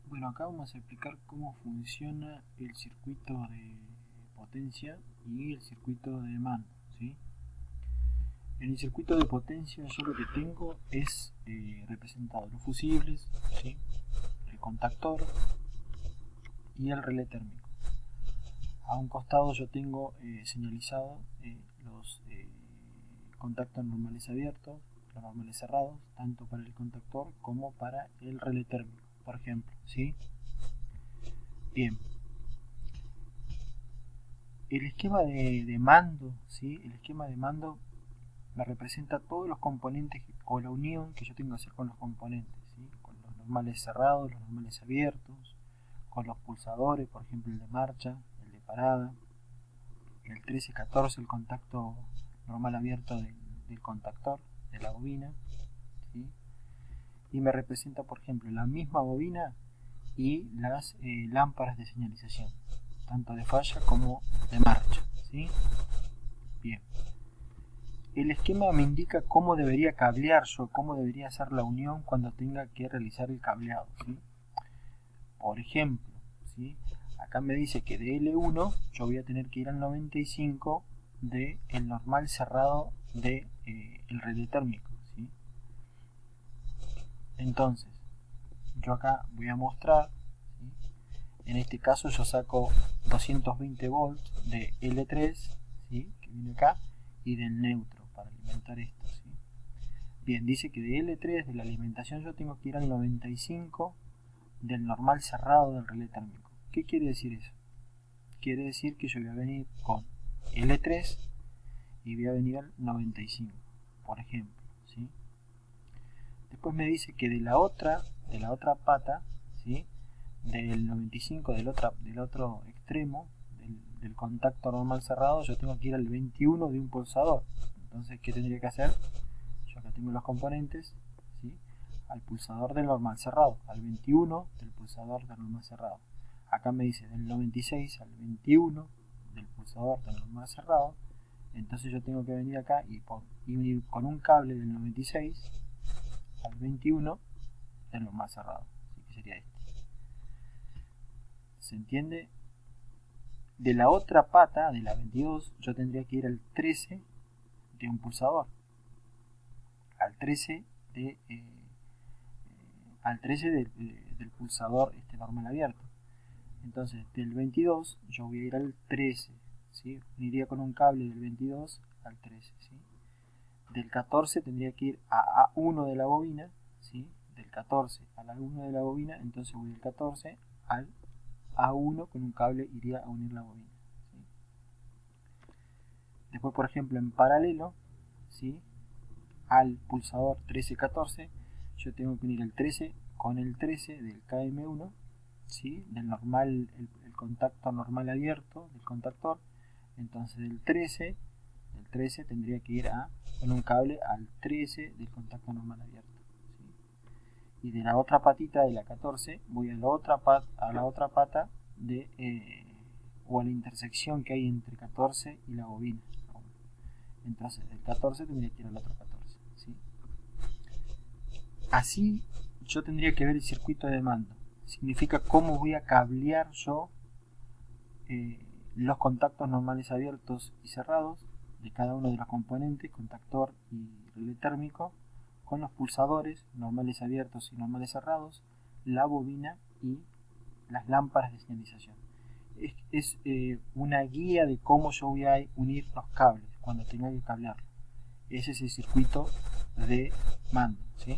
Bueno, acá vamos a explicar cómo funciona el circuito de potencia y el circuito de mando, ¿sí? En el circuito de potencia yo lo que tengo es representado los fusibles, ¿sí? El contactor y el relé térmico. A un costado yo tengo señalizado los contactos normales abiertos, los normales cerrados, tanto para el contactor como para el relé térmico, por ejemplo, ¿sí? Bien, el esquema de mando, ¿sí? El esquema de mando me representa todos los componentes o la unión que yo tengo que hacer con los componentes, ¿sí? Con los normales cerrados, los normales abiertos, con los pulsadores, por ejemplo el de marcha, el de parada, el 13-14, el contacto normal abierto del contactor, de la bobina, ¿sí? Y me representa, por ejemplo, la misma bobina y las lámparas de señalización, tanto de falla como de marcha, ¿sí? Bien. El esquema me indica cómo debería cablear yo, cómo debería hacer la unión cuando tenga que realizar el cableado, ¿sí? Por ejemplo, ¿sí? Acá me dice que de L1 yo voy a tener que ir al 95 del normal cerrado del relé térmico, ¿sí? Entonces, yo acá voy a mostrar, ¿sí? En este caso yo saco 220 volts de L3, ¿sí? Que viene acá, y del neutro para alimentar esto, ¿sí? Bien, dice que de L3 de la alimentación yo tengo que ir al 95 del normal cerrado del relé térmico. ¿Qué quiere decir eso? Quiere decir que yo voy a venir con L3 y voy a venir al 95, por ejemplo, ¿sí? Después me dice que de la otra pata, ¿sí? Del 95 del otro extremo del contacto normal cerrado, yo tengo que ir al 21 de un pulsador. Entonces, ¿qué tendría que hacer? Yo acá tengo los componentes, ¿sí? Al pulsador del normal cerrado, al 21 del pulsador del normal cerrado. Acá me dice del 96 al 21 del pulsador del normal cerrado. Entonces yo tengo que venir acá y unir con un cable del 96 al 21 del normal cerrado. Así que sería este. ¿Se entiende? De la otra pata, de la 22, yo tendría que ir al 13 de un pulsador. Al 13 de al 13 del pulsador normal abierto. Entonces del 22 yo voy a ir al 13, ¿sí? Uniría con un cable del 22 al 13, ¿sí? Del 14 tendría que ir a A1 de la bobina, ¿sí? Del 14 a la 1 de la bobina, entonces voy del 14 al A1 con un cable iría a unir la bobina, ¿sí? Después, por ejemplo, en paralelo, ¿sí? Al pulsador 13-14, yo tengo que unir el 13 con el 13 del KM1, ¿sí? Del normal, el contacto normal abierto del contactor. Entonces del 13 tendría que ir con un cable al 13 del contacto normal abierto, ¿sí? Y de la otra patita de la 14 voy a la otra pata de o a la intersección que hay entre 14 y la bobina. Entonces del 14 tendría que ir al otro 14, ¿sí? Así yo tendría que ver el circuito de mando. Significa cómo voy a cablear yo los contactos normales abiertos y cerrados de cada uno de los componentes, contactor y relé térmico, con los pulsadores normales abiertos y normales cerrados, la bobina y las lámparas de señalización. Es una guía de cómo yo voy a unir los cables cuando tenga que cablearlo. Ese es el circuito de mando, ¿sí?